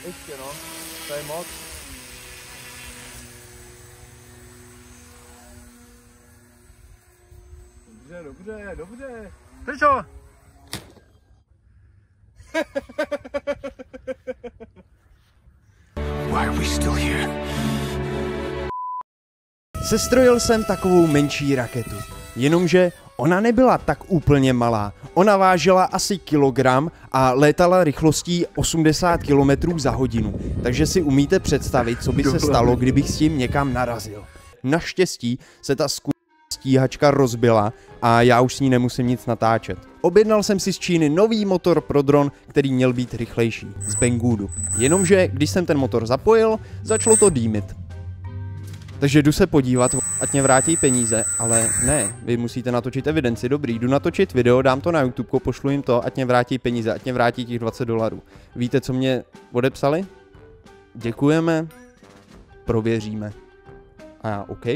Ještě no, to je moc. Dobře, dobře, dobře. Pryčo! Why are we still here? Sestrojil jsem takovou menší raketu, jenomže ona nebyla tak úplně malá. Ona vážila asi kilogram a létala rychlostí 80 km za hodinu. Takže si umíte představit, co by se stalo, kdybych s tím někam narazil. Naštěstí se ta stíhačka rozbila a já už s ní nemusím nic natáčet. Objednal jsem si z Číny nový motor pro dron, který měl být rychlejší, z Banggood. Jenomže když jsem ten motor zapojil, začalo to dýmit. Takže jdu se podívat, ať mě vrátí peníze, ale ne, vy musíte natočit evidenci, dobrý, jdu natočit video, dám to na YouTube, pošlu jim to, ať mě vrátí peníze, ať mě vrátí těch $20. Víte, co mě odepsali? Děkujeme, prověříme. A já, OK.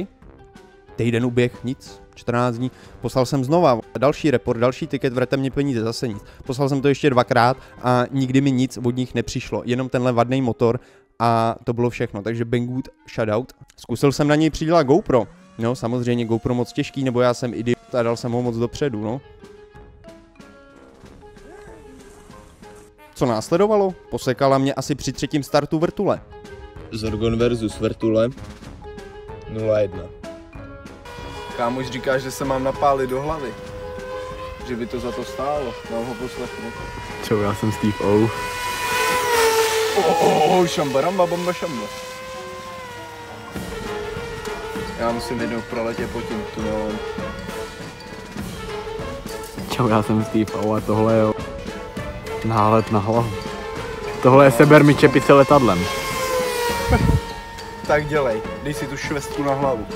Týden uběh, nic, 14 dní, poslal jsem znova, další report, další tiket, vraťte mě peníze, zase nic. Poslal jsem to ještě 2krát a nikdy mi nic od nich nepřišlo, jenom tenhle vadný motor a to bylo všechno, takže Banggood shoutout. Zkusil jsem na něj přidělat GoPro, no samozřejmě GoPro moc těžký, nebo já jsem idiot a dal jsem ho moc dopředu, no. Co následovalo? Posekala mě asi při 3. startu vrtule. Zorgon versus vrtule 0-1. Kámoš říká, že se mám napálit do hlavy. Že by to za to stálo. Mám ho poslechnout. Čau, já jsem Steve O. Šambaramba, bomba, šamba. Já musím jednou proletět po tím tunelem. Čau, já jsem Steve O a tohle je nálet na hlavu. Tohle je seber mi čepice letadlem. Tak dělej, dej si tu švestku na hlavu.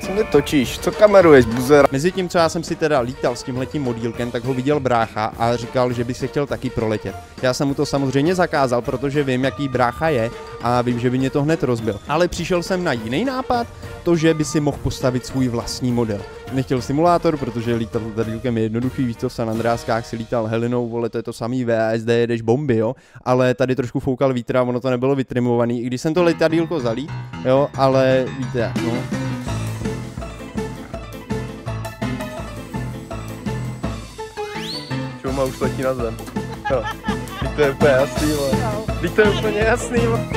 Co mě točíš? Co kameruješ, buzera? Mezitím, co já jsem si teda lítal s tímhletím modílkem, tak ho viděl brácha a říkal, že by se chtěl taky proletět. Já jsem mu to samozřejmě zakázal, protože vím, jaký brácha je a vím, že by mě to hned rozbil. Ale přišel jsem na jiný nápad, to, že by si mohl postavit svůj vlastní model. Nechtěl simulátor, protože lítat letadílkem je jednoduchý, víš co, v San Andreaskách si lítal Helinou, vole, to je to samý VSD, jedeš bomby, jo, ale tady trošku foukal vítr a ono to nebylo vytrimovaný, i když jsem to letadílko zalít, jo, ale víte, no. Čouma už letí na zem. Jo. Teď to je úplně jasný, vole. Teď to je úplně jasný, vole.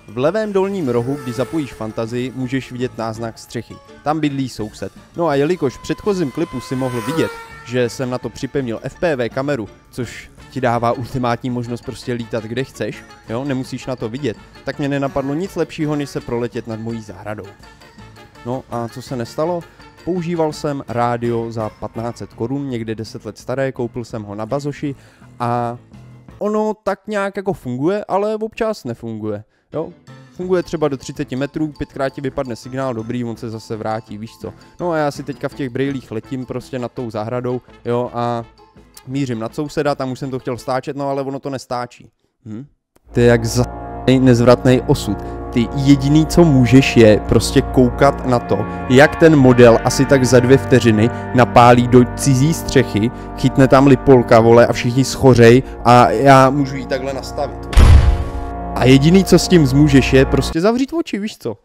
V levém dolním rohu, když zapojíš fantazii, můžeš vidět náznak střechy. Tam bydlí soused. No a jelikož v předchozím klipu si mohl vidět, že jsem na to připevnil FPV kameru, což ti dává ultimátní možnost prostě lítat kde chceš, jo, nemusíš na to vidět, tak mě nenapadlo nic lepšího, než se proletět nad mojí zahradou. No a co se nestalo? Používal jsem rádio za 1500 korun, někde 10 let staré, koupil jsem ho na Bazoši a ono tak nějak jako funguje, ale občas nefunguje, jo. Funguje třeba do 30 metrů, 5krát ti vypadne signál, dobrý, on se zase vrátí, víš co. No a já si teďka v těch brejlích letím prostě nad tou zahradou, jo, a mířím nad souseda, tam už jsem to chtěl stáčet, no ale ono to nestáčí. To je jak nezvratný osud. Ty jediný, co můžeš, je prostě koukat na to, jak ten model asi tak za 2 vteřiny napálí do cizí střechy, chytne tam lipolka, vole, a všichni schořej a já můžu jí takhle nastavit. A jediný, co s tím zmůžeš, je prostě zavřít oči, víš co?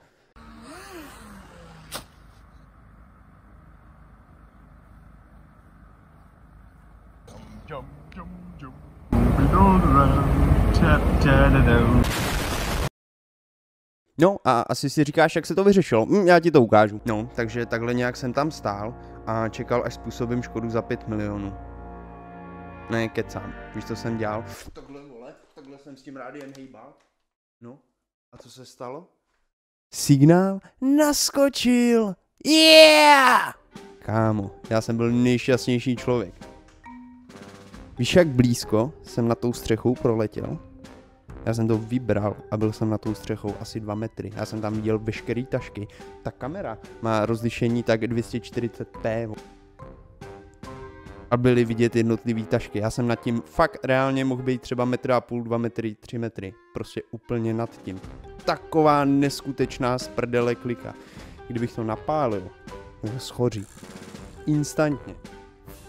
No a asi si říkáš, jak se to vyřešilo. Já ti to ukážu. No, takže takhle nějak jsem tam stál a čekal, až způsobím škodu za 5 milionů. Ne, kecám. Víš, co jsem dělal? Takhle, vole, takhle jsem s tím rádiem hejbal. No, a co se stalo? Signál naskočil. Yeah! Kámo, já jsem byl nejšťastnější člověk. Víš, jak blízko jsem na tou střechou proletěl? Já jsem to vybral a byl jsem na tou střechou asi 2 metry. Já jsem tam viděl veškerý tašky. Ta kamera má rozlišení tak 240p. A byly vidět jednotlivý tašky. Já jsem nad tím fakt reálně mohl být třeba 1,5 m, 2 metry, 3 metry. Prostě úplně nad tím. Taková neskutečná sprdele klika. Kdybych to napálil, schoří. Instantně.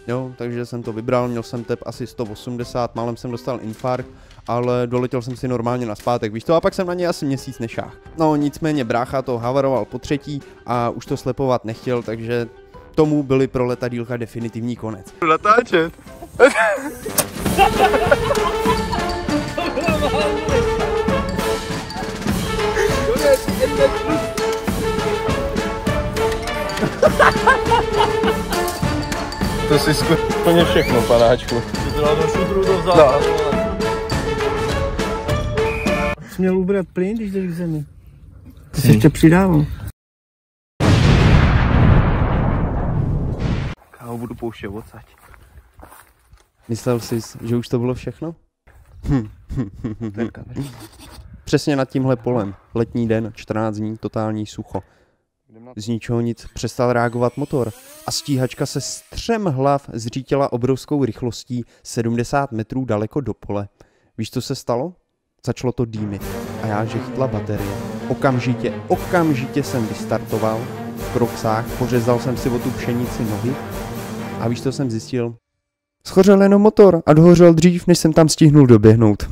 Jo, takže jsem to vybral, měl jsem tep asi 180, málem jsem dostal infarkt, ale doletěl jsem si normálně naspátek, víš to, a pak jsem na něj asi měsíc nešáhl. No nicméně brácha to havaroval po třetí a už to slepovat nechtěl, takže tomu byly pro letadýlka definitivní konec. Natáčet. To si úplně všechno, panáčku. No. Jsi měl ubrat plyn, když jdeš k zemi. Ty jsi ještě přidával. Kámo, budu pouštět odsaď. Myslel jsi, že už to bylo všechno? Přesně nad tímhle polem. Letní den, 14 dní, totální sucho. Z ničeho nic přestal reagovat motor a stíhačka se střemhlav zřítila obrovskou rychlostí 70 metrů daleko do pole. Víš, co se stalo? Začalo to dýmit a já žechtla baterie. Okamžitě jsem vystartoval v kroksách, pořezal jsem si o tu pšenici nohy a víš, co jsem zjistil? Schořel jenom motor a dohořel dřív, než jsem tam stihnul doběhnout.